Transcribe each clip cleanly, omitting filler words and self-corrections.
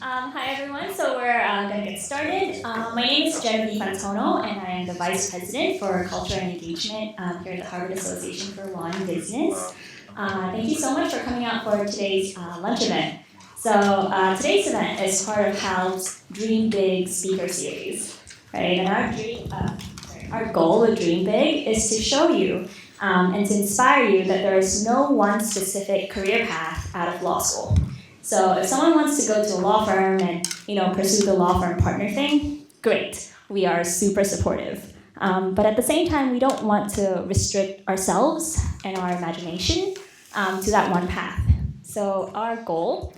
Hi everyone, so we're going to get started. My name is Genevieve Antono, and I am the Vice President for Culture and Engagement here at the Harvard Association for Law and Business. Thank you so much for coming out for today's lunch event. So today's event is part of HALB's Dream Big speaker series, right? And our goal with Dream Big is to show you and to inspire you that there is no one specific career path out of law school. So if someone wants to go to a law firm and pursue the law firm partner thing, great. We are super supportive. But at the same time, we don't want to restrict ourselves and our imagination to that one path. So our goal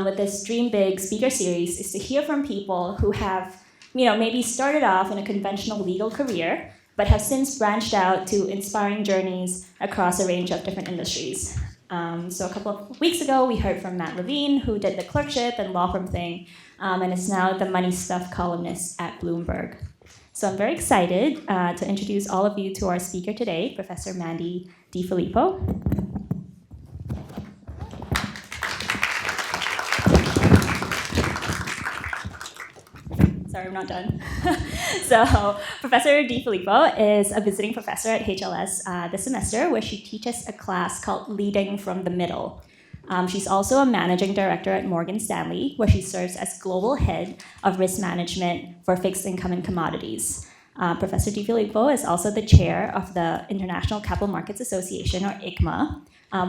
with this Dream Big speaker series is to hear from people who have maybe started off in a conventional legal career, but have since branched out to inspiring journeys across a range of different industries. So a couple of weeks ago, we heard from Matt Levine, who did the clerkship and law firm thing, and is now the money stuff columnist at Bloomberg. So I'm very excited to introduce all of you to our speaker today, Professor Mandy DeFilippo. Sorry, I'm not done. So Professor DeFilippo is a visiting professor at HLS this semester, where she teaches a class called Leading from the Middle. She's also a managing director at Morgan Stanley, where she serves as global head of risk management for fixed income and commodities. Professor DeFilippo is also the chair of the International Capital Markets Association, or ICMA,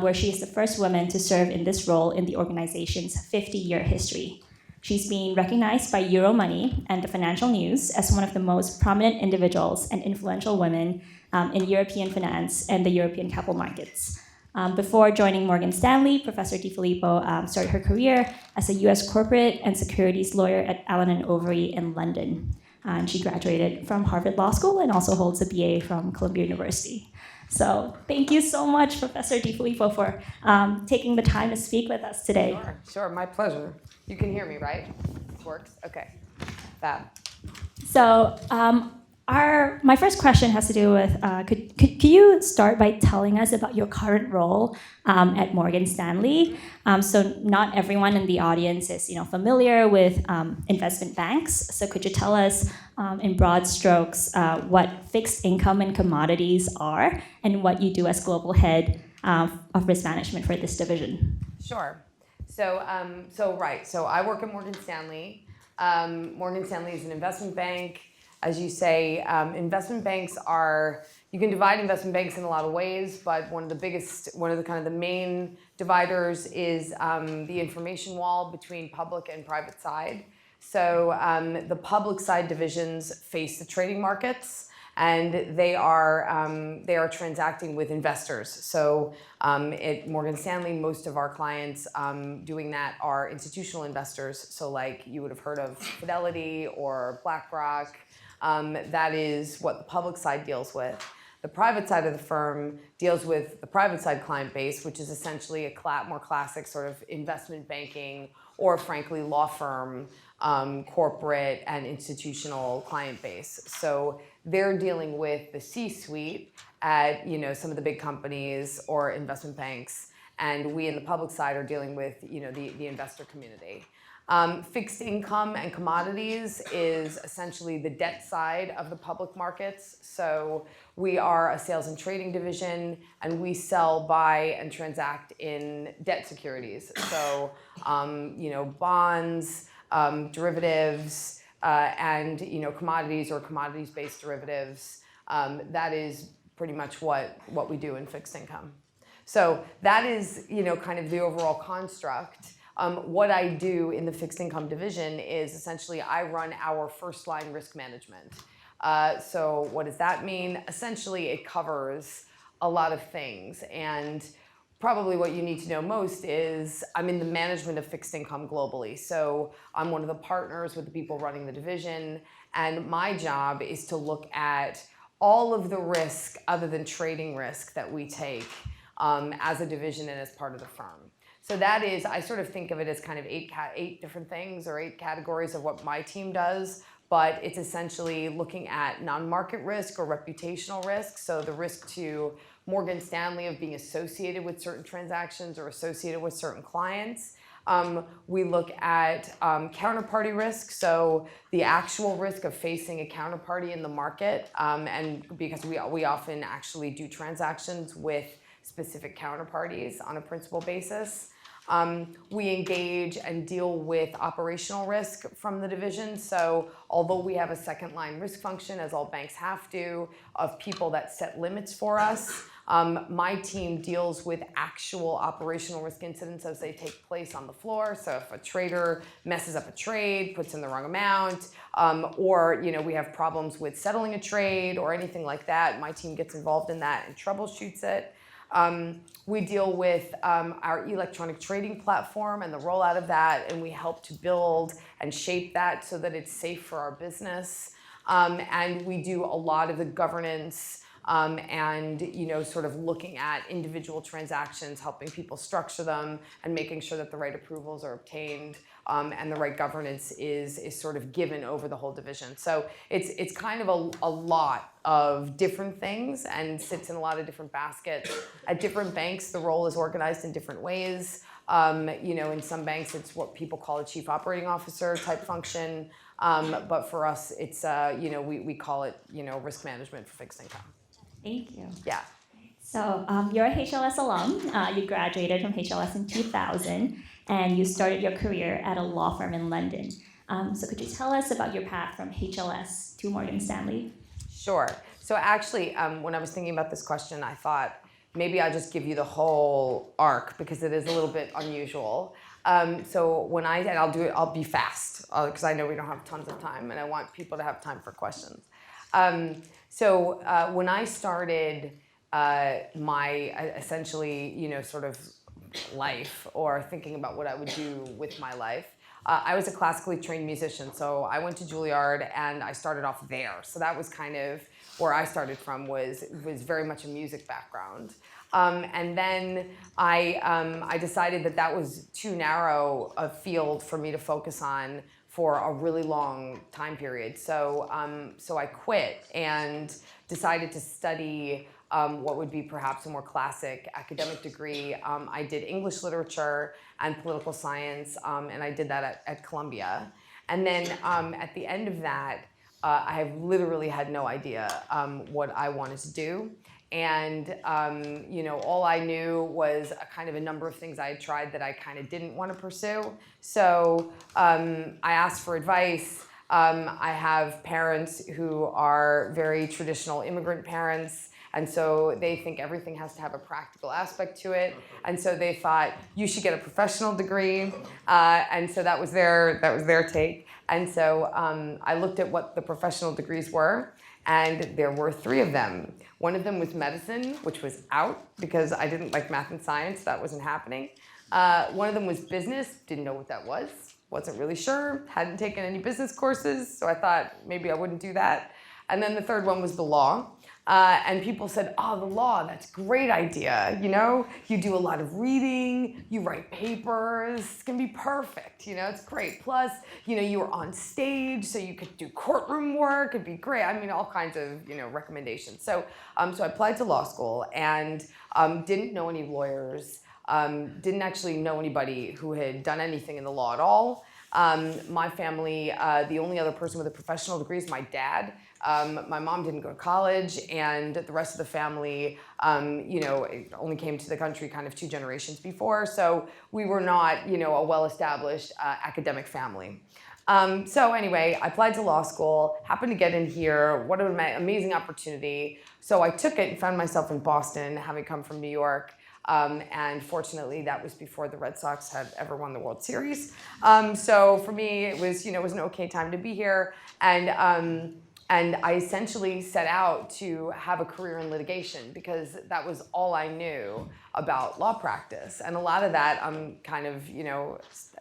where she is the first woman to serve in this role in the organization's 50-year history. She's been recognized by Euromoney and the Financial News as one of the most prominent individuals and influential women in European finance and the European capital markets. Before joining Morgan Stanley, Professor DeFilippo started her career as a US corporate and securities lawyer at Allen & Overy in London. And she graduated from Harvard Law School and also holds a B.A. from Columbia University. So thank you so much, Professor DeFilippo, for taking the time to speak with us today. Sure, my pleasure. You can hear me, right? This works? Okay. Fab. So my first question has to do with, could you start by telling us about your current role at Morgan Stanley? So not everyone in the audience is familiar with investment banks. So could you tell us in broad strokes what fixed income and commodities are and what you do as global head of risk management for this division? Sure. So I work at Morgan Stanley. Morgan Stanley is an investment bank. As you say, investment banks you can divide investment banks in a lot of ways, but one of the main dividers is the information wall between public and private side. So the public side divisions face the trading markets, and they are transacting with investors. So at Morgan Stanley, most of our clients doing that are institutional investors. So like you would have heard of Fidelity or BlackRock. That is what the public side deals with. The private side of the firm deals with the private side client base, which is essentially a more classic sort of investment banking or frankly law firm, corporate and institutional client base. So they're dealing with the C-suite at some of the big companies or investment banks, and we in the public side are dealing with the investor community. Fixed income and commodities is essentially the debt side of the public markets. So we are a sales and trading division, and we sell, buy, and transact in debt securities. So bonds, derivatives, and commodities or commodities-based derivatives. That is pretty much what we do in fixed income. So that is kind of the overall construct. What I do in the fixed income division is essentially I run our first line risk management. So what does that mean? Essentially, it covers a lot of things. And probably what you need to know most is I'm in the management of fixed income globally. So I'm one of the partners with the people running the division. And my job is to look at all of the risk other than trading risk that we take as a division and as part of the firm. So that is, I sort of think of it as kind of eight different things or 8 categories of what my team does, but it's essentially looking at non-market risk or reputational risk. So the risk to Morgan Stanley of being associated with certain transactions or associated with certain clients. We look at counterparty risk, so the actual risk of facing a counterparty in the market, and because we often actually do transactions with specific counterparties on a principal basis. We engage and deal with operational risk from the division. So although we have a second line risk function, as all banks have to, of people that set limits for us, my team deals with actual operational risk incidents as they take place on the floor. So if a trader messes up a trade, puts in the wrong amount, or we have problems with settling a trade or anything like that, my team gets involved in that and troubleshoots it. We deal with our electronic trading platform and the rollout of that, and we help to build and shape that so that it's safe for our business. And we do a lot of the governance and sort of looking at individual transactions, helping people structure them, and making sure that the right approvals are obtained and the right governance is sort of given over the whole division. So it's kind of a lot of different things and sits in a lot of different baskets. At different banks, the role is organized in different ways. In some banks, it's what people call a chief operating officer type function. But for us, it's, we call it, risk management for fixed income. Thank you. Yeah. So you're a HLS alum. You graduated from HLS in 2000, and you started your career at a law firm in London. So could you tell us about your path from HLS to Morgan Stanley? Sure. So actually, when I was thinking about this question, I thought maybe I'll just give you the whole arc because it is a little bit unusual. So when I'll be fast because I know we don't have tons of time and I want people to have time for questions. So when I started my essentially, sort of life or thinking about what I would do with my life, I was a classically trained musician. So I went to Juilliard and I started off there. So that was kind of where I started from was very much a music background. And then I decided that was too narrow a field for me to focus on for a really long time period. So I quit and decided to study what would be perhaps a more classic academic degree. I did English literature and political science, and I did that at Columbia. And then at the end of that, I have literally had no idea what I wanted to do. And all I knew was a kind of a number of things I had tried that I kind of didn't want to pursue. So I asked for advice. I have parents who are very traditional immigrant parents, and so they think everything has to have a practical aspect to it. And so they thought you should get a professional degree, and so that was their take. And so I looked at what the professional degrees were, and there were 3 of them. One of them was medicine, which was out because I didn't like math and science. That wasn't happening. One of them was business. Didn't know what that was. Wasn't really sure. Hadn't taken any business courses, so I thought maybe I wouldn't do that. And then the third one was the law. And people said, oh, the law, that's a great idea. You do a lot of reading, you write papers, it's gonna be perfect. It's great. Plus, you were on stage, so you could do courtroom work, it'd be great. I mean, all kinds of, recommendations. So I applied to law school and didn't know any lawyers, didn't actually know anybody who had done anything in the law at all. My family, the only other person with a professional degree is my dad. My mom didn't go to college, and the rest of the family, only came to the country kind of 2 generations before. So we were not, a well-established academic family. So anyway, I applied to law school, happened to get in here. What an amazing opportunity. So I took it and found myself in Boston, having come from New York. And fortunately, that was before the Red Sox had ever won the World Series. So for me, it was an okay time to be here. And I essentially set out to have a career in litigation because that was all I knew about law practice. And a lot of that, I'm kind of,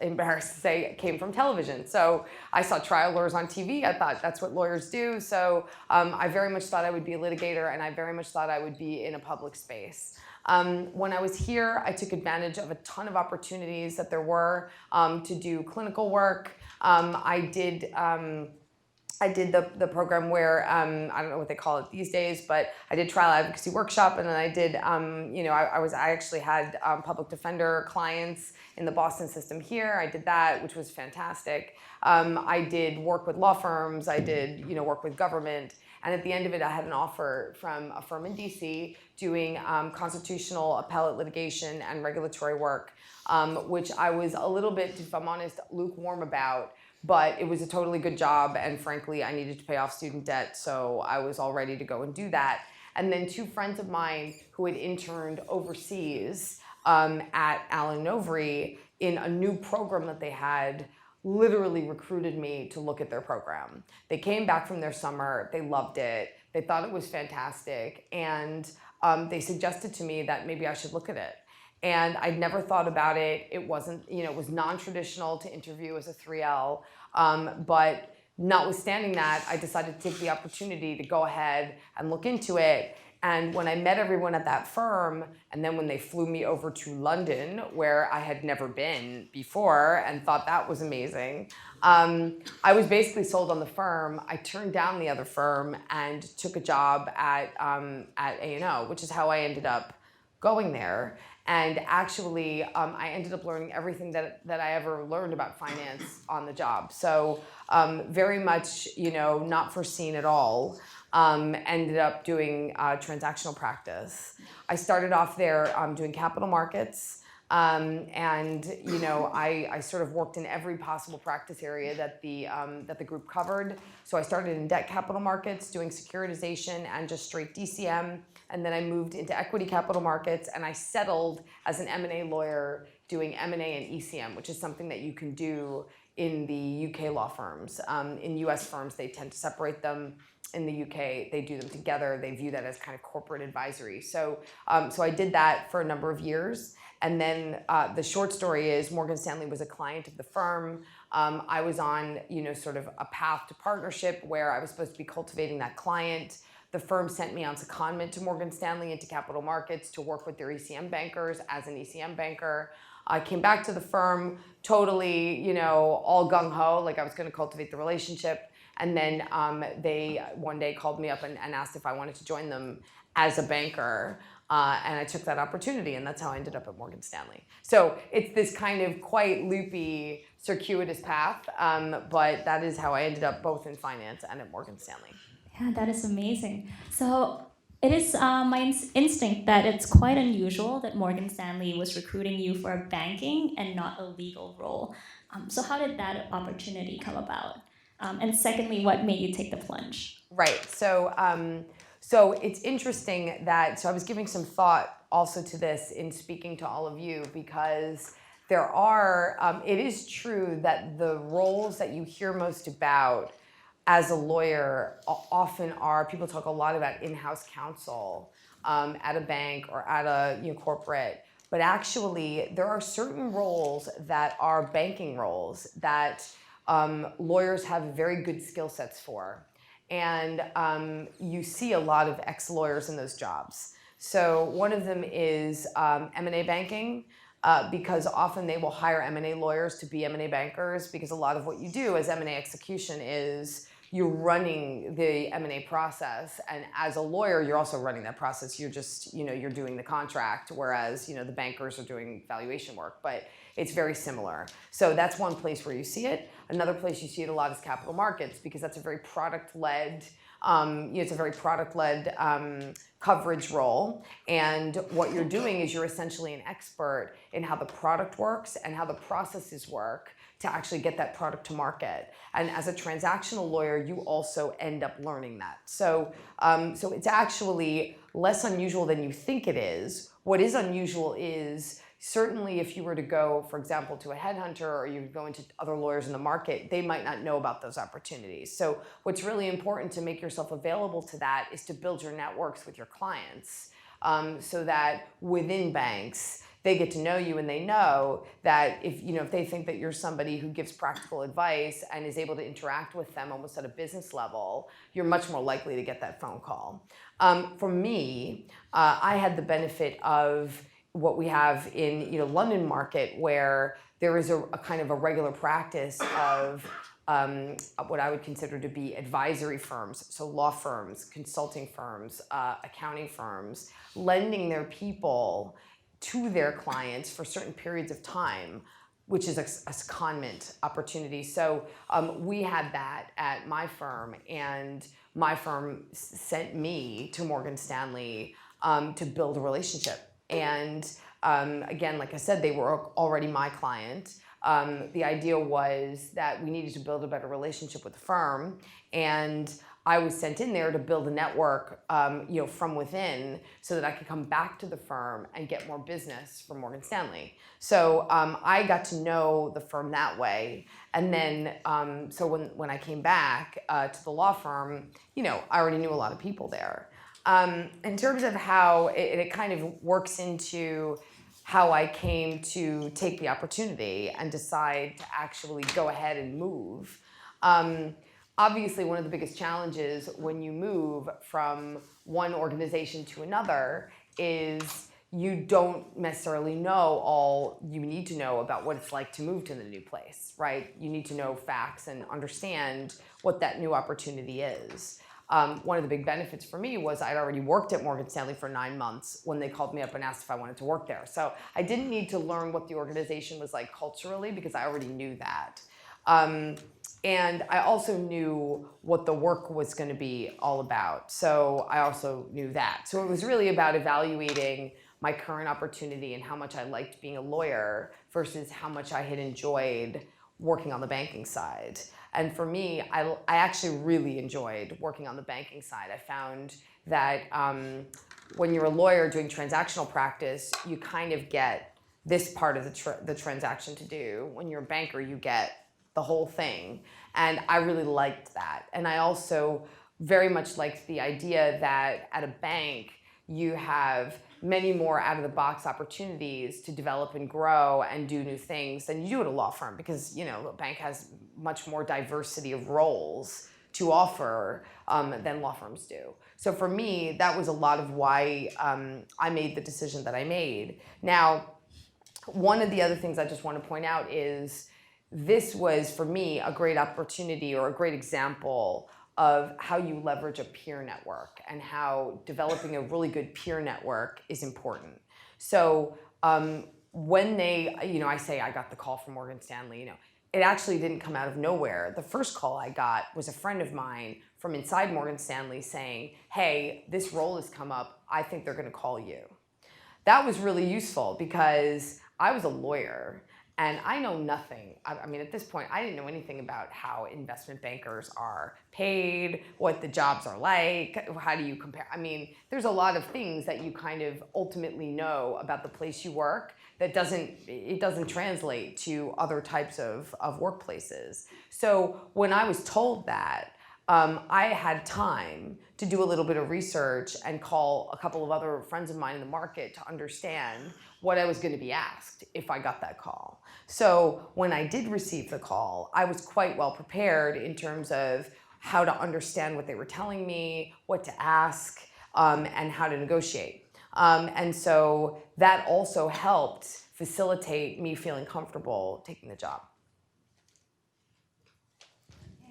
embarrassed to say, came from television. So I saw trial lawyers on TV. I thought that's what lawyers do. So I very much thought I would be a litigator, and I very much thought I would be in a public space. When I was here, I took advantage of a ton of opportunities that there were to do clinical work. I did I did the program where, I don't know what they call it these days, but I did trial advocacy workshop, and then I did, I actually had public defender clients in the Boston system here. I did that, which was fantastic. I did work with law firms. I did, work with government. And at the end of it, I had an offer from a firm in DC doing constitutional appellate litigation and regulatory work, which I was a little bit, if I'm honest, lukewarm about. But it was a totally good job, and frankly, I needed to pay off student debt, so I was all ready to go and do that. And then two friends of mine who had interned overseas at Allen and Overy in a new program that they had literally recruited me to look at their program. They came back from their summer, they loved it, they thought it was fantastic, and they suggested to me that maybe I should look at it. And I'd never thought about it. It wasn't, it was non-traditional to interview as a 3L, but notwithstanding that, I decided to take the opportunity to go ahead and look into it. And when I met everyone at that firm, and then when they flew me over to London, where I had never been before and thought that was amazing, I was basically sold on the firm. I turned down the other firm and took a job at A&O, which is how I ended up going there. And actually, I ended up learning everything that I ever learned about finance on the job. So very much, not foreseen at all. Ended up doing transactional practice. I started off there doing capital markets. And I sort of worked in every possible practice area that the group covered. So I started in debt capital markets, doing securitization and just straight DCM. And then I moved into equity capital markets, and I settled as an M&A lawyer doing M&A and ECM, which is something that you can do in the UK law firms. In US firms, they tend to separate them. In the UK, they do them together. They view that as kind of corporate advisory. So I did that for a number of years. And then the short story is Morgan Stanley was a client of the firm. I was on, sort of a path to partnership where I was supposed to be cultivating that client. The firm sent me on secondment to Morgan Stanley into capital markets to work with their ECM bankers as an ECM banker. I came back to the firm totally, all gung-ho, like I was going to cultivate the relationship. And then they one day called me up and asked if I wanted to join them as a banker. And I took that opportunity, and that's how I ended up at Morgan Stanley. So it's this kind of quite loopy, circuitous path, but that is how I ended up both in finance and at Morgan Stanley. Yeah, that is amazing. So it is my instinct that it's quite unusual that Morgan Stanley was recruiting you for a banking and not a legal role. So how did that opportunity come about? And secondly, what made you take the plunge? Right. So it's interesting that, so I was giving some thought also to this in speaking to all of you, because there are, it is true that the roles that you hear most about as a lawyer often are, people talk a lot about in-house counsel at a bank or at a corporate, but actually there are certain roles that are banking roles that lawyers have very good skill sets for. And you see a lot of ex-lawyers in those jobs. So one of them is M&A banking, because often they will hire M&A lawyers to be M&A bankers, because a lot of what you do as M&A execution is you're running the M&A process, and as a lawyer, you're also running that process. You're just, you're doing the contract, whereas, the bankers are doing valuation work, but it's very similar. So that's one place where you see it. Another place you see it a lot is capital markets, because that's a very product-led, it's a very product-led coverage role. And what you're doing is you're essentially an expert in how the product works and how the processes work to actually get that product to market. And as a transactional lawyer, you also end up learning that. So it's actually less unusual than you think it is. What is unusual is certainly if you were to go, for example, to a headhunter, or you go into other lawyers in the market, they might not know about those opportunities. So what's really important to make yourself available to that is to build your networks with your clients, so that within banks, they get to know you, and they know that if they think that you're somebody who gives practical advice and is able to interact with them almost at a business level, you're much more likely to get that phone call. For me, I had the benefit of what we have in London market, where there is a kind of a regular practice of what I would consider to be advisory firms, so law firms, consulting firms, accounting firms, lending their people to their clients for certain periods of time, which is a secondment opportunity. So we had that at my firm, and my firm sent me to Morgan Stanley to build a relationship. And again, like I said, they were already my client. The idea was that we needed to build a better relationship with the firm, and I was sent in there to build a network, from within, so that I could come back to the firm and get more business from Morgan Stanley. So I got to know the firm that way, and then so when I came back to the law firm, I already knew a lot of people there. In terms of how it kind of works into how I came to take the opportunity and decide to actually go ahead and move. Obviously, one of the biggest challenges when you move from one organization to another is you don't necessarily know all you need to know about what it's like to move to the new place, right? You need to know facts and understand what that new opportunity is. One of the big benefits for me was I'd already worked at Morgan Stanley for 9 months when they called me up and asked if I wanted to work there. So I didn't need to learn what the organization was like culturally because I already knew that. And I also knew what the work was going to be all about. So I also knew that. So it was really about evaluating my current opportunity and how much I liked being a lawyer versus how much I had enjoyed working on the banking side. And for me, I actually really enjoyed working on the banking side. I found that when you're a lawyer doing transactional practice, you kind of get this part of the transaction to do. When you're a banker, you get the whole thing. And I really liked that. And I also very much liked the idea that at a bank, you have many more out-of-the-box opportunities to develop and grow and do new things than you do at a law firm, because a bank has much more diversity of roles to offer than law firms do. So for me, that was a lot of why I made the decision that I made. Now, one of the other things I just want to point out is this was, for me, a great opportunity or a great example of how you leverage a peer network and how developing a really good peer network is important. So when I say I got the call from Morgan Stanley, it actually didn't come out of nowhere. The first call I got was a friend of mine from inside Morgan Stanley saying, hey, this role has come up. I think they're going to call you. That was really useful because I was a lawyer. And I know nothing. I mean, at this point, I didn't know anything about how investment bankers are paid, what the jobs are like, how do you compare. I mean, there's a lot of things that you kind of ultimately know about the place you work that doesn't translate to other types of workplaces. So when I was told that, I had time to do a little bit of research and call a couple of other friends of mine in the market to understand what I was going to be asked if I got that call. So when I did receive the call, I was quite well prepared in terms of how to understand what they were telling me, what to ask, and how to negotiate. And so that also helped facilitate me feeling comfortable taking the job.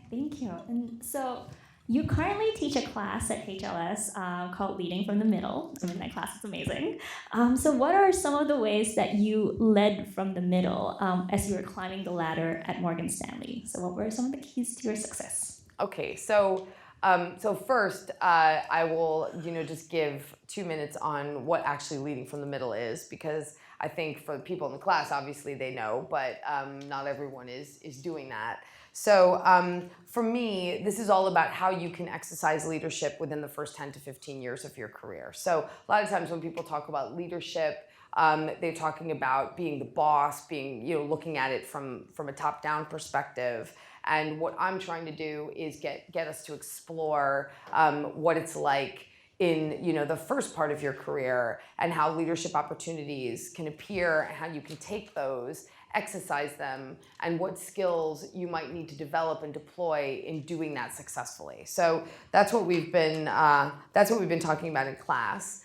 Thank you. And so you currently teach a class at HLS called Leading from the Middle. I mean, that class is amazing. So what are some of the ways that you led from the middle as you were climbing the ladder at Morgan Stanley? So what were some of the keys to your success? Okay, so first, I will just give 2 minutes on what actually leading from the middle is, because I think for the people in the class, obviously they know, but not everyone is doing that. So for me, this is all about how you can exercise leadership within the first 10 to 15 years of your career. So a lot of times when people talk about leadership, they're talking about being the boss, being looking at it from a top-down perspective. And what I'm trying to do is get us to explore what it's like in the first part of your career, and how leadership opportunities can appear, and how you can take those, exercise them, and what skills you might need to develop and deploy in doing that successfully. So that's what we've been talking about in class.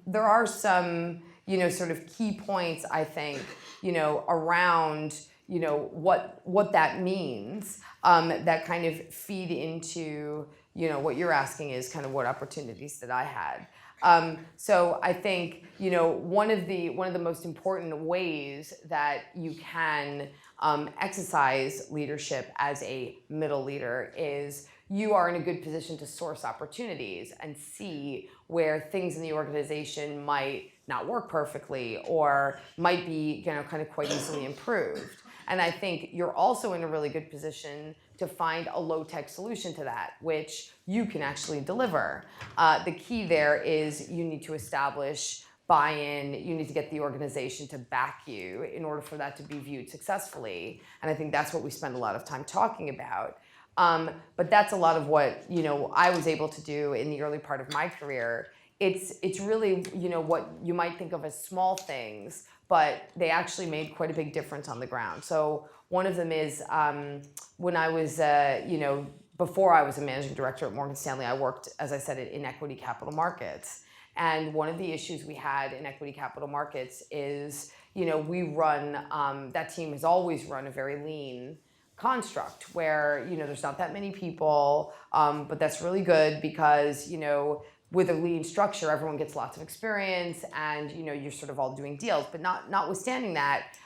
There are some sort of key points, I think, around what that means, that kind of feed into, what you're asking is kind of what opportunities that I had. So I think, one of the most important ways that you can exercise leadership as a middle leader is you are in a good position to source opportunities and see where things in the organization might not work perfectly or might be, kind of quite easily improved. And I think you're also in a really good position to find a low-tech solution to that, which you can actually deliver. The key there is you need to establish buy-in, you need to get the organization to back you in order for that to be viewed successfully. And I think that's what we spend a lot of time talking about. But that's a lot of what, I was able to do in the early part of my career. It's really, what you might think of as small things, but they actually made quite a big difference on the ground. So one of them is when I was, before I was a managing director at Morgan Stanley, I worked, as I said, in equity capital markets. And one of the issues we had in equity capital markets is, we run, that team has always run a very lean construct where, there's not that many people, but that's really good because, with a lean structure, everyone gets lots of experience and, you're sort of all doing deals. But notwithstanding that,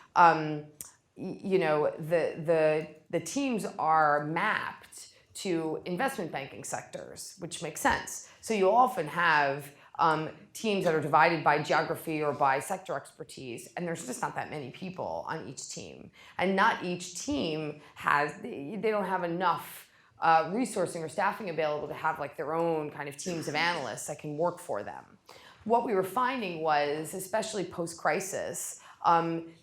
the teams are mapped to investment banking sectors, which makes sense. So you often have teams that are divided by geography or by sector expertise, and there's just not that many people on each team. And not each team they don't have enough resourcing or staffing available to have like their own kind of teams of analysts that can work for them. What we were finding was, especially post-crisis,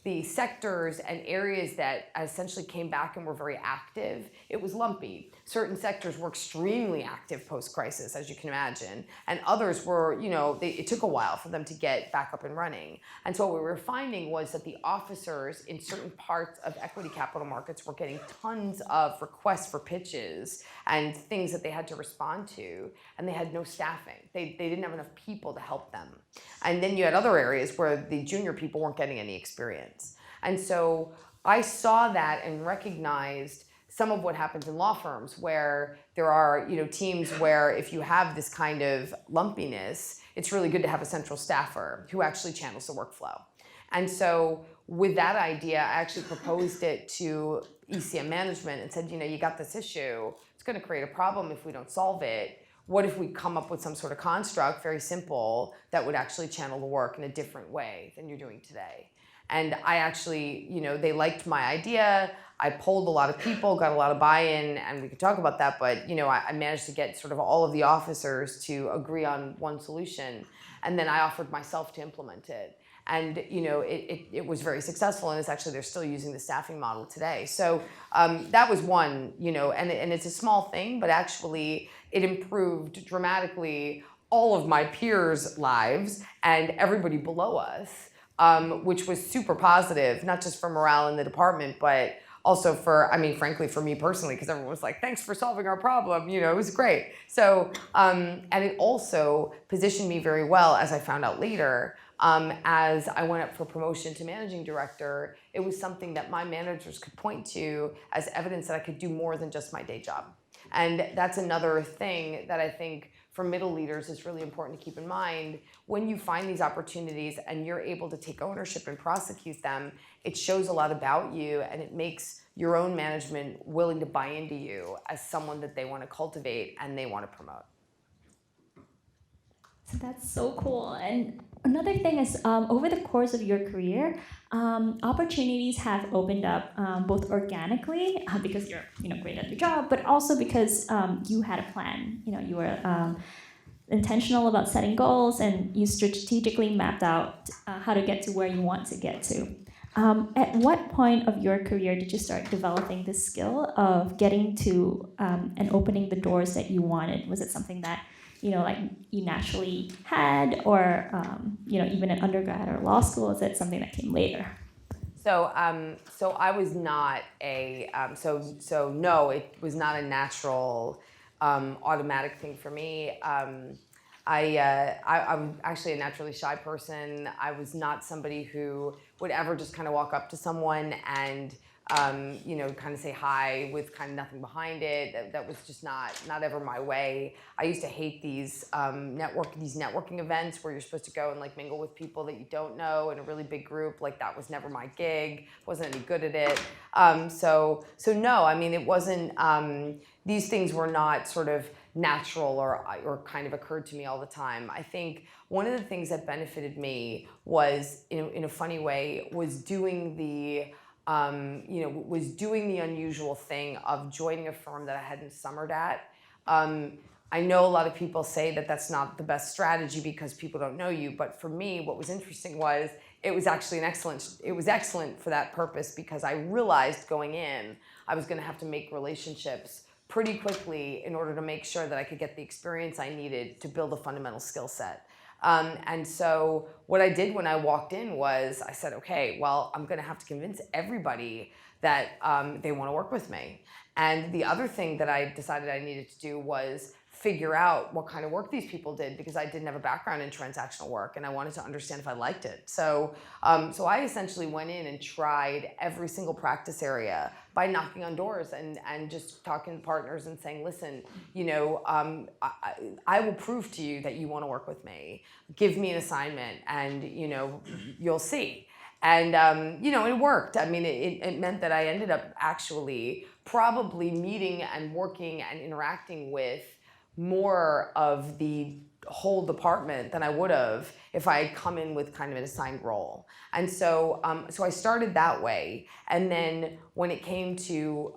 the sectors and areas that essentially came back and were very active, it was lumpy. Certain sectors were extremely active post-crisis, as you can imagine, and others were, it took a while for them to get back up and running. And so what we were finding was that the officers in certain parts of equity capital markets were getting tons of requests for pitches and things that they had to respond to, and they had no staffing. They didn't have enough people to help them. And then you had other areas where the junior people weren't getting any experience. And so I saw that and recognized some of what happens in law firms where there are, teams where if you have this kind of lumpiness, it's really good to have a central staffer who actually channels the workflow. And so with that idea, I actually proposed it to ECM management and said, you got this issue. It's going to create a problem if we don't solve it. What if we come up with some sort of construct, very simple, that would actually channel the work in a different way than you're doing today? And I actually, they liked my idea. I polled a lot of people, got a lot of buy-in, and we could talk about that, but, I managed to get sort of all of the officers to agree on one solution. And then I offered myself to implement it. And, it was very successful, and they're still using the staffing model today. So that was one, and it's a small thing, but actually it improved dramatically all of my peers' lives and everybody below us, which was super positive, not just for morale in the department, but also frankly, for me personally, because everyone was like, thanks for solving our problem, it was great. So, and it also positioned me very well, as I found out later, as I went up for promotion to managing director. It was something that my managers could point to as evidence that I could do more than just my day job. And that's another thing that I think for middle leaders is really important to keep in mind. When you find these opportunities and you're able to take ownership and prosecute them, it shows a lot about you, and it makes your own management willing to buy into you as someone that they want to cultivate and they want to promote. So that's so cool. And another thing is, over the course of your career, opportunities have opened up both organically because you're great at your job, but also because you had a plan. You were intentional about setting goals, and you strategically mapped out how to get to where you want to get to. At what point of your career did you start developing this skill of getting to and opening the doors that you wanted? Was it something that you naturally had, or even in undergrad or law school? Is it something that came later? So I was not no, it was not a natural, automatic thing for me. I'm actually a naturally shy person. I was not somebody who would ever just kind of walk up to someone and kind of say hi with kind of nothing behind it. That was just not ever my way. I used to hate these networking events where you're supposed to go and like mingle with people that you don't know in a really big group. Like that was never my gig. Wasn't any good at it. So no, I mean, it wasn't. These things were not sort of natural or kind of occurred to me all the time. I think one of the things that benefited me was, in a funny way, was doing the unusual thing of joining a firm that I hadn't summered at. I know a lot of people say that that's not the best strategy because people don't know you, but for me, what was interesting was it was actually excellent for that purpose because I realized going in, I was going to have to make relationships pretty quickly in order to make sure that I could get the experience I needed to build a fundamental skill set. And so what I did when I walked in was I said, okay, well, I'm going to have to convince everybody that they want to work with me. And the other thing that I decided I needed to do was figure out what kind of work these people did because I didn't have a background in transactional work and I wanted to understand if I liked it. So I essentially went in and tried every single practice area by knocking on doors and just talking to partners and saying, listen, I will prove to you that you want to work with me. Give me an assignment and, you'll see. And, it worked. I mean, it meant that I ended up actually probably meeting and working and interacting with more of the whole department than I would have if I had come in with kind of an assigned role. And so I started that way. And then when it came to,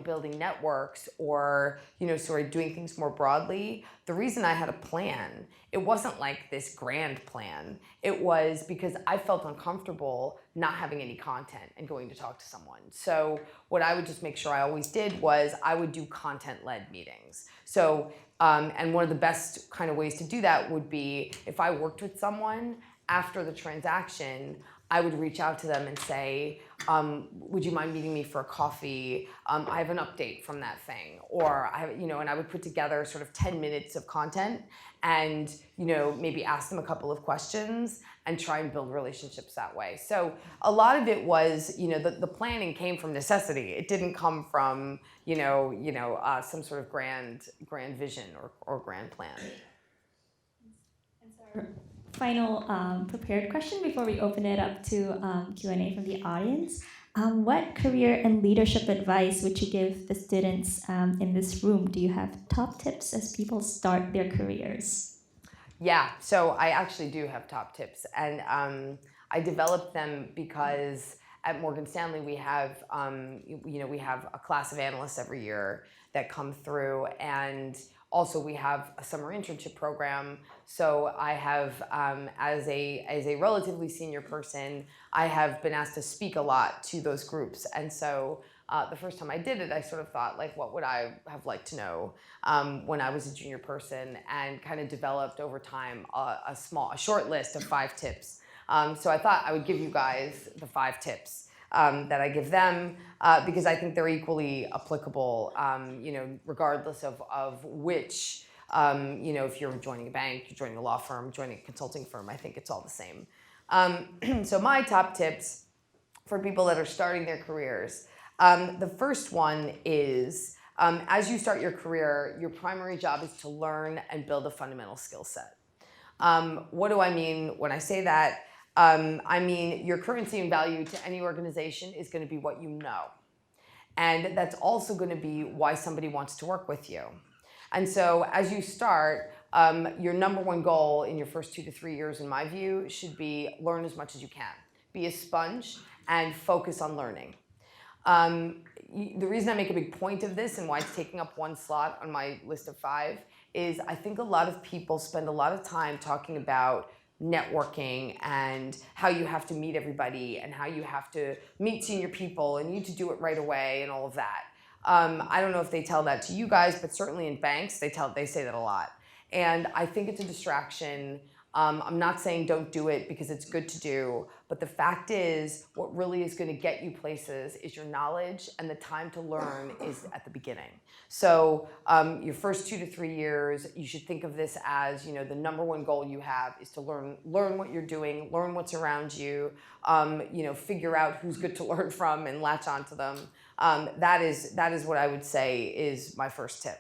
building networks or, sort of doing things more broadly, the reason I had a plan, it wasn't like this grand plan. It was because I felt uncomfortable not having any content and going to talk to someone. So what I would just make sure I always did was I would do content-led meetings. So, and one of the best kind of ways to do that would be if I worked with someone after the transaction, I would reach out to them and say, would you mind meeting me for a coffee? I have an update from that thing. Or I have, and I would put together sort of 10 minutes of content and, maybe ask them a couple of questions and try and build relationships that way. So a lot of it was, the planning came from necessity. It didn't come from, some sort of grand vision or grand plan. And so our final prepared question before we open it up to Q&A from the audience. What career and leadership advice would you give the students in this room? Do you have top tips as people start their careers? Yeah, so I actually do have top tips, and I developed them because at Morgan Stanley we have, we have a class of analysts every year that come through, and also we have a summer internship program. So I have, as a relatively senior person, I have been asked to speak a lot to those groups, and so the first time I did it, I sort of thought, like, what would I have liked to know when I was a junior person, and kind of developed over time a short list of 5 tips. So I thought I would give you guys the 5 tips that I give them because I think they're equally applicable, regardless of which, if you're joining a bank, you're joining a law firm, joining a consulting firm, I think it's all the same. So my top tips for people that are starting their careers. The first one is, as you start your career, your primary job is to learn and build a fundamental skill set. What do I mean when I say that? I mean, your currency and value to any organization is going to be what you know. And that's also going to be why somebody wants to work with you. And so as you start, your number one goal in your first 2 to 3 years, in my view, should be learn as much as you can. Be a sponge and focus on learning. The reason I make a big point of this and why it's taking up 1 slot on my list of 5 is I think a lot of people spend a lot of time talking about networking and how you have to meet everybody and how you have to meet senior people and you need to do it right away and all of that. I don't know if they tell that to you guys, but certainly in banks, they say that a lot. And I think it's a distraction. I'm not saying don't do it because it's good to do, but the fact is what really is going to get you places is your knowledge, and the time to learn is at the beginning. So your first 2 to 3 years, you should think of this as, the number one goal you have is to learn what you're doing, learn what's around you, figure out who's good to learn from and latch onto them. That is what I would say is my first tip.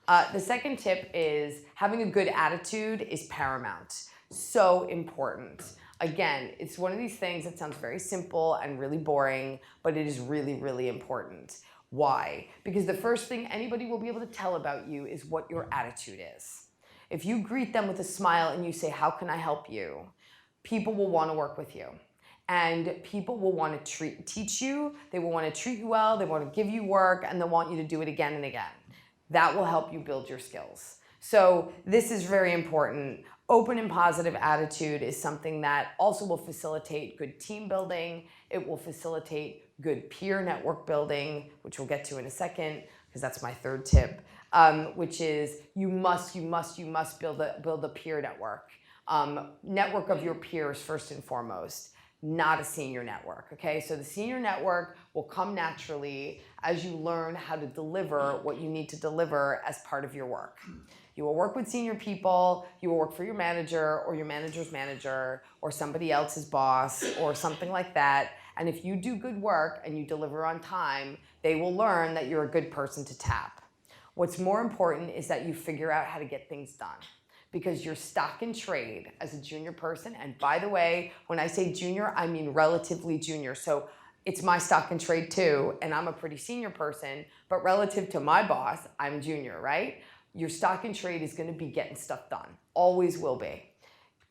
The second tip is having a good attitude is paramount. So important. Again, it's one of these things that sounds very simple and really boring, but it is really, really important. Why? Because the first thing anybody will be able to tell about you is what your attitude is. If you greet them with a smile and you say, "How can I help you?" people will want to work with you. And people will want to teach you, they will want to treat you well, they want to give you work, and they'll want you to do it again and again. That will help you build your skills. So this is very important. Open and positive attitude is something that also will facilitate good team building. It will facilitate good peer network building, which we'll get to in a second, because that's my third tip, which is you must build a peer network. Network of your peers first and foremost, not a senior network, okay? So the senior network will come naturally as you learn how to deliver what you need to deliver as part of your work. You will work with senior people, you will work for your manager or your manager's manager or somebody else's boss or something like that. And if you do good work and you deliver on time, they will learn that you're a good person to tap. What's more important is that you figure out how to get things done. Because you're stock in trade as a junior person. And by the way, when I say junior, I mean relatively junior. So it's my stock in trade too, and I'm a pretty senior person, but relative to my boss, I'm junior, right? Your stock in trade is gonna be getting stuff done, always will be.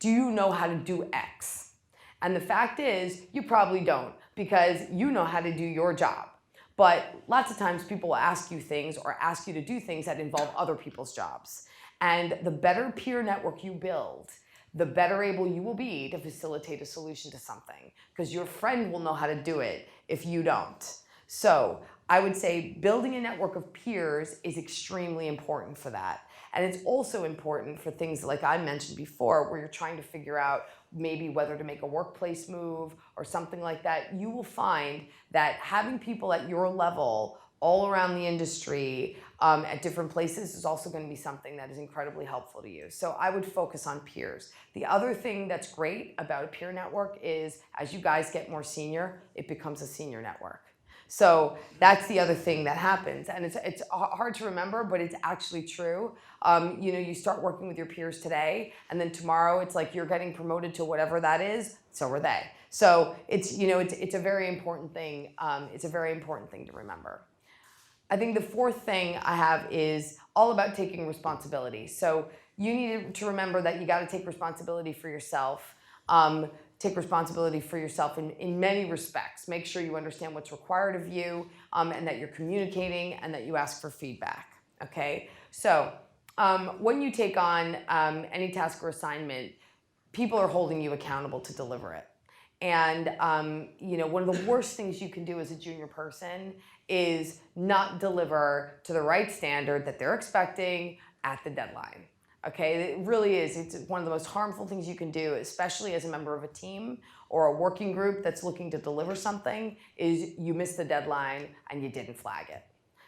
Do you know how to do X? And the fact is, you probably don't, because you know how to do your job. But lots of times people will ask you things or ask you to do things that involve other people's jobs. And the better peer network you build, the better able you will be to facilitate a solution to something, because your friend will know how to do it if you don't. So I would say building a network of peers is extremely important for that. And it's also important for things like I mentioned before, where you're trying to figure out maybe whether to make a workplace move or something like that. You will find that having people at your level all around the industry at different places is also going to be something that is incredibly helpful to you. So I would focus on peers. The other thing that's great about a peer network is as you guys get more senior, it becomes a senior network. So that's the other thing that happens. And it's hard to remember, but it's actually true. You start working with your peers today, and then tomorrow it's like you're getting promoted to whatever that is, so are they. So it's a very important thing. It's a very important thing to remember. I think the fourth thing I have is all about taking responsibility. So you need to remember that you got to take responsibility for yourself. Take responsibility for yourself in many respects. Make sure you understand what's required of you and that you're communicating and that you ask for feedback, okay? So when you take on any task or assignment, people are holding you accountable to deliver it. And one of the worst things you can do as a junior person is not deliver to the right standard that they're expecting at the deadline. Okay, it really is. It's one of the most harmful things you can do, especially as a member of a team or a working group that's looking to deliver something, is you miss the deadline and you didn't flag it.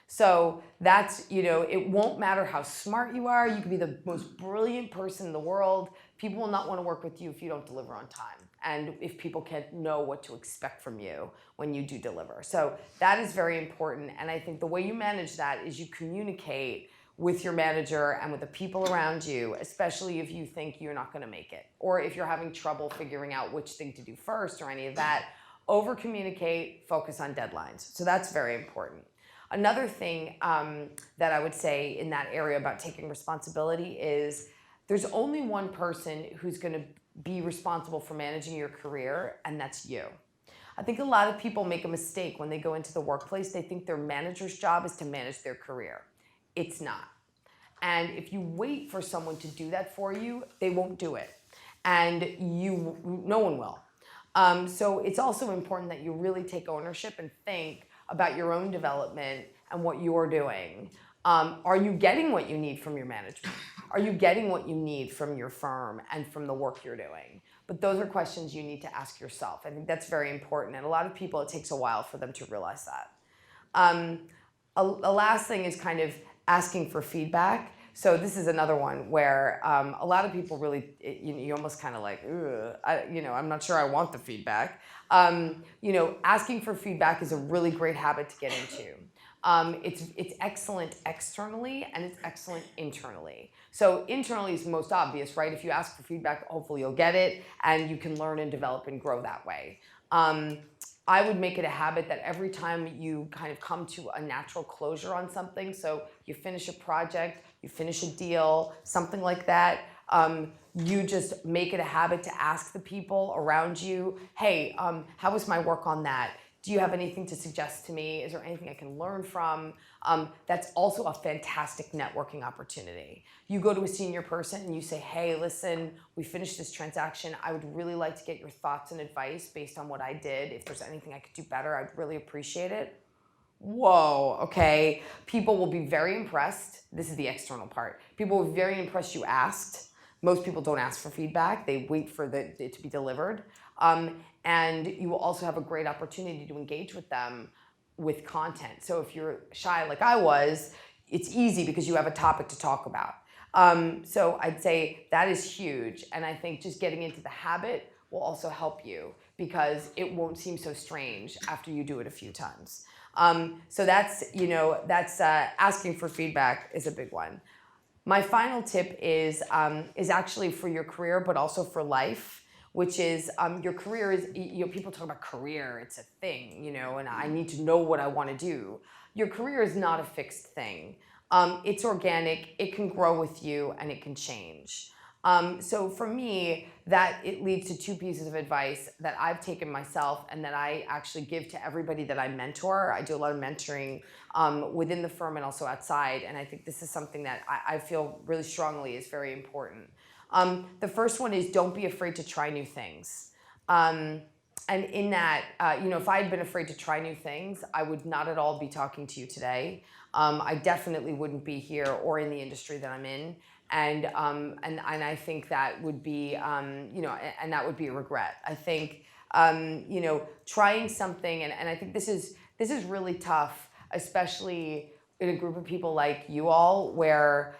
So that's, it won't matter how smart you are. You could be the most brilliant person in the world. People will not want to work with you if you don't deliver on time, and if people can't know what to expect from you when you do deliver. So that is very important. And I think the way you manage that is you communicate with your manager and with the people around you, especially if you think you're not going to make it, or if you're having trouble figuring out which thing to do first or any of that. Over communicate, focus on deadlines. So that's very important. Another thing that I would say in that area about taking responsibility is there's only one person who's going to be responsible for managing your career, and that's you. I think a lot of people make a mistake when they go into the workplace. They think their manager's job is to manage their career. It's not. And if you wait for someone to do that for you, they won't do it. And no one will. So it's also important that you really take ownership and think about your own development and what you're doing. Are you getting what you need from your management? Are you getting what you need from your firm and from the work you're doing? But those are questions you need to ask yourself. I think that's very important. And a lot of people, it takes a while for them to realize that. A last thing is kind of asking for feedback. So this is another one where a lot of people really, you almost kind of like, I'm not sure I want the feedback. Asking for feedback is a really great habit to get into. It's excellent externally and it's excellent internally. So internally is most obvious, right? If you ask for feedback, hopefully you'll get it and you can learn and develop and grow that way. I would make it a habit that every time you kind of come to a natural closure on something, so you finish a project, you finish a deal, something like that, you just make it a habit to ask the people around you, hey, how was my work on that? Do you have anything to suggest to me? Is there anything I can learn from? That's also a fantastic networking opportunity. You go to a senior person and you say, hey, listen, we finished this transaction. I would really like to get your thoughts and advice based on what I did. If there's anything I could do better, I'd really appreciate it. Whoa, okay. People will be very impressed. This is the external part. People will be very impressed you asked. Most people don't ask for feedback. They wait for it to be delivered. And you will also have a great opportunity to engage with them with content. So if you're shy like I was, it's easy because you have a topic to talk about. So I'd say that is huge. And I think just getting into the habit will also help you because it won't seem so strange after you do it a few times. So that's asking for feedback is a big one. My final tip is actually for your career, but also for life, which is your career is, people talk about career, it's a thing, and I need to know what I want to do. Your career is not a fixed thing. It's organic, it can grow with you, and it can change. So for me, that it leads to two pieces of advice that I've taken myself and that I actually give to everybody that I mentor. I do a lot of mentoring within the firm and also outside, and I think this is something that I feel really strongly is very important. The first one is don't be afraid to try new things. And in that, if I had been afraid to try new things, I would not at all be talking to you today. I definitely wouldn't be here or in the industry that I'm in. And I think that would be, and that would be a regret. I think, trying something, and I think this is really tough, especially in a group of people like you all, where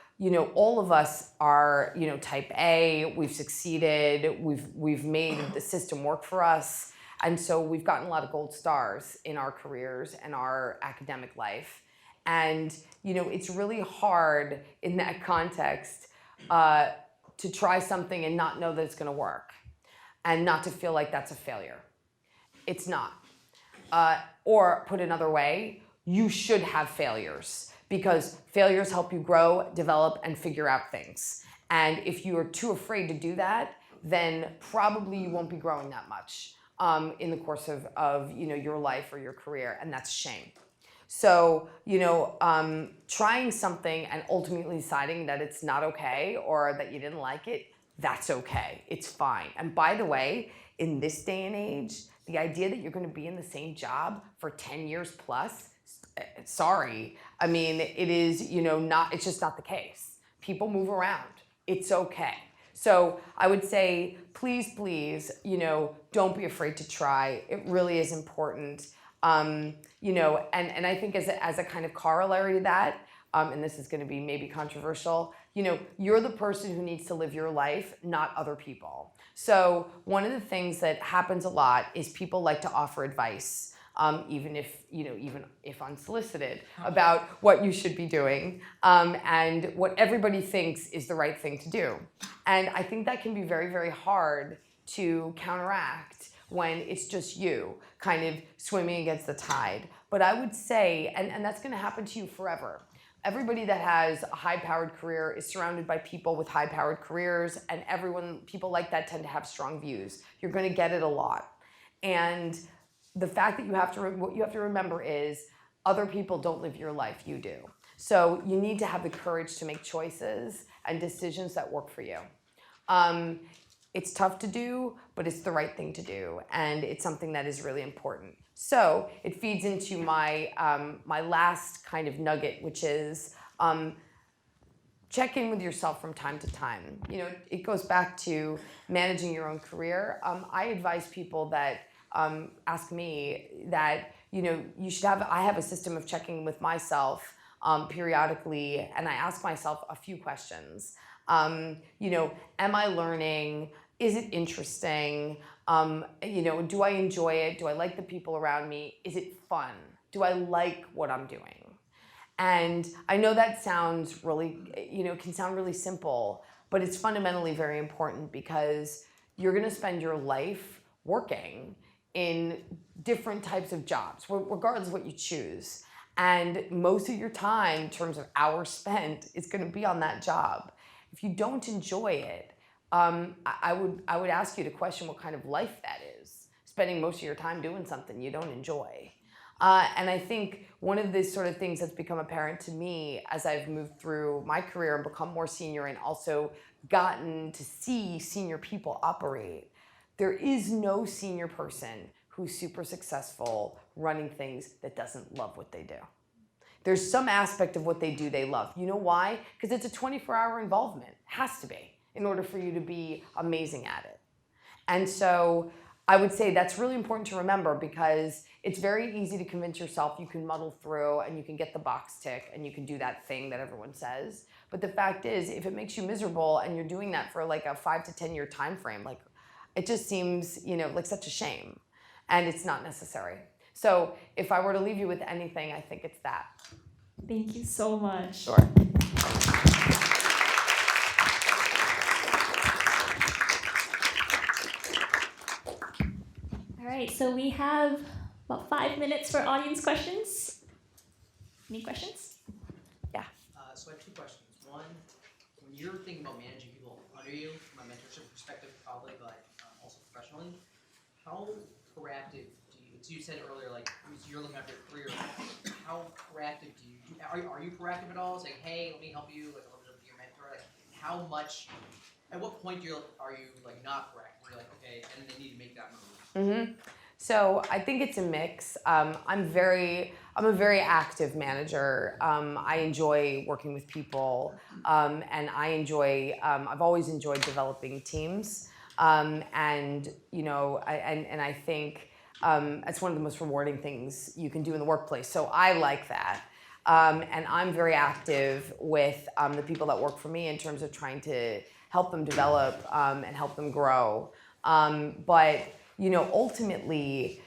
all of us are, type A, we've succeeded, we've made the system work for us. And so we've gotten a lot of gold stars in our careers and our academic life. And, it's really hard in that context to try something and not know that it's going to work and not to feel like that's a failure. It's not. Or put another way, you should have failures because failures help you grow, develop, and figure out things. And if you are too afraid to do that, then probably you won't be growing that much in the course of your life or your career, and that's a shame. So, trying something and ultimately deciding that it's not okay or that you didn't like it, that's okay. It's fine. And by the way, in this day and age, the idea that you're going to be in the same job for 10 years plus, sorry. I mean, it is, it's just not the case. People move around. It's okay. So I would say, please, don't be afraid to try. It really is important. And I think as a kind of corollary to that, and this is going to be maybe controversial, you're the person who needs to live your life, not other people. So one of the things that happens a lot is people like to offer advice, even if unsolicited, about what you should be doing, and what everybody thinks is the right thing to do. And I think that can be very, very hard to counteract when it's just you kind of swimming against the tide. But I would say, and that's going to happen to you forever. Everybody that has a high-powered career is surrounded by people with high-powered careers, and people like that tend to have strong views. You're going to get it a lot. And the fact that what you have to remember is other people don't live your life, you do. So you need to have the courage to make choices and decisions that work for you. It's tough to do, but it's the right thing to do, and it's something that is really important. So it feeds into my my last kind of nugget, which is check in with yourself from time to time. It goes back to managing your own career. I advise people that ask me that, you should I have a system of checking with myself periodically, and I ask myself a few questions. Am I learning? Is it interesting? Do I enjoy it? Do I like the people around me? Is it fun? Do I like what I'm doing? And I know that sounds really, can sound really simple, but it's fundamentally very important because you're going to spend your life working in different types of jobs, regardless of what you choose. And most of your time, in terms of hours spent, is going to be on that job. If you don't enjoy it, I would ask you to question what kind of life that is, spending most of your time doing something you don't enjoy. And I think one of the sort of things that's become apparent to me as I've moved through my career and become more senior and also gotten to see senior people operate, there is no senior person who's super successful running things that doesn't love what they do. There's some aspect of what they do they love. You know why? Because it's a 24-hour involvement. It has to be, in order for you to be amazing at it. And so I would say that's really important to remember, because it's very easy to convince yourself you can muddle through and you can get the box tick and you can do that thing that everyone says. But the fact is, if it makes you miserable and you're doing that for like a 5 to 10 year time frame, it just seems, like such a shame, and it's not necessary. So if I were to leave you with anything, I think it's that. Thank you so much. Sure. All right, so we have about 5 minutes for audience questions. Any questions? Yeah. So I have 2 questions. One, when you're thinking about managing people under you, from a mentorship perspective probably, but also professionally, how proactive do you, so you said earlier, you're looking after your career, how proactive do you, are you proactive at all? Saying, hey, let me help you, a little bit of your mentor, how much, at what point are you not proactive? Where you're like, okay, and they need to make that move? Mm-hmm. So I think it's a mix. I'm a very active manager. I enjoy working with people, and I've always enjoyed developing teams. And I think it's one of the most rewarding things you can do in the workplace. So I like that. And I'm very active with the people that work for me in terms of trying to help them develop and help them grow. But ultimately,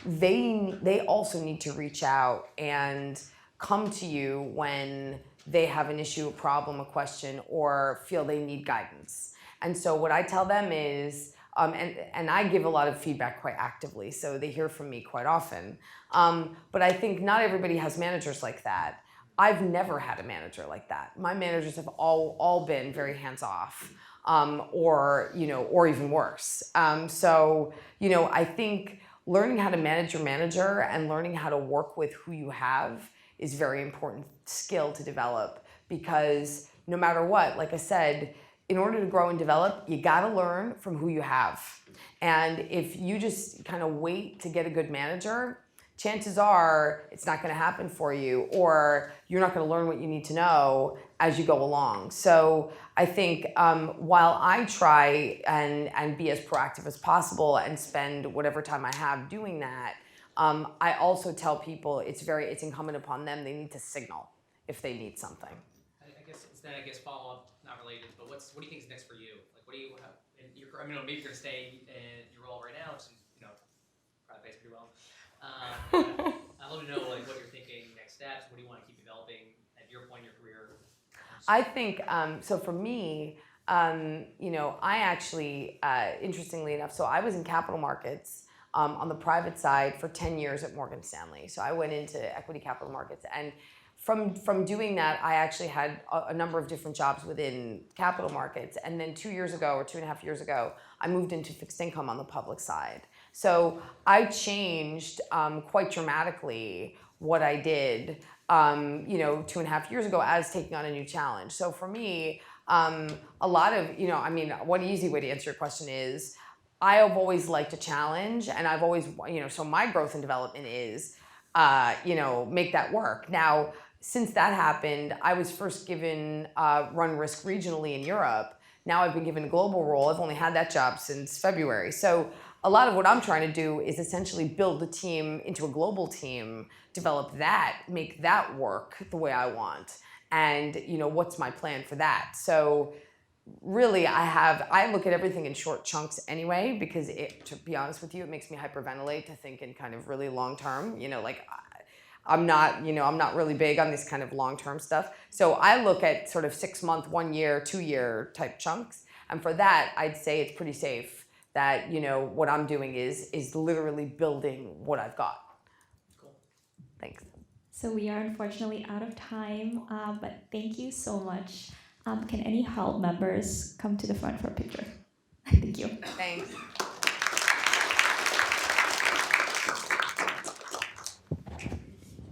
they also need to reach out and come to you when they have an issue, a problem, a question, or feel they need guidance. And so what I tell them is, and I give a lot of feedback quite actively, so they hear from me quite often. But I think not everybody has managers like that. I've never had a manager like that. My managers have all been very hands-off. Or even worse. I think learning how to manage your manager and learning how to work with who you have is very important skill to develop, because no matter what, like I said, in order to grow and develop, you gotta learn from who you have. And if you just kind of wait to get a good manager, chances are it's not going to happen for you, or you're not going to learn what you need to know as you go along. So I think while I try and be as proactive as possible and spend whatever time I have doing that, I also tell people it's incumbent upon them. They need to signal if they need something. I guess follow up, not related, but what do you think is next for you? What do you have? Maybe you're going to stay in your role right now, which is probably pays pretty well. I'd love to know what you're thinking next steps. What do you want to keep developing at your point in your career? I think so. For me, I actually, interestingly enough, so I was in capital markets on the private side for 10 years at Morgan Stanley. So I went into equity capital markets, and from doing that, I actually had a number of different jobs within capital markets. And then 2 years ago, or 2.5 years ago, I moved into fixed income on the public side. So I changed quite dramatically what I did, 2.5 years ago as taking on a new challenge. So for me, a lot of, one easy way to answer your question is, I have always liked a challenge, and I've always, so my growth and development is, make that work. Now, since that happened, I was first given run risk regionally in Europe. Now I've been given a global role. I've only had that job since February. So a lot of what I'm trying to do is essentially build the team into a global team, develop that, make that work the way I want. And what's my plan for that? So really, I look at everything in short chunks anyway, because to be honest with you, it makes me hyperventilate to think in kind of really long term. I'm not really big on this kind of long term stuff. So I look at sort of 6 month, 1 year, 2 year type chunks. And for that, I'd say it's pretty safe that, what I'm doing is literally building what I've got. Cool. Thanks. So we are unfortunately out of time, but thank you so much. Can any HALB members come to the front for a picture? Thank you. Thanks.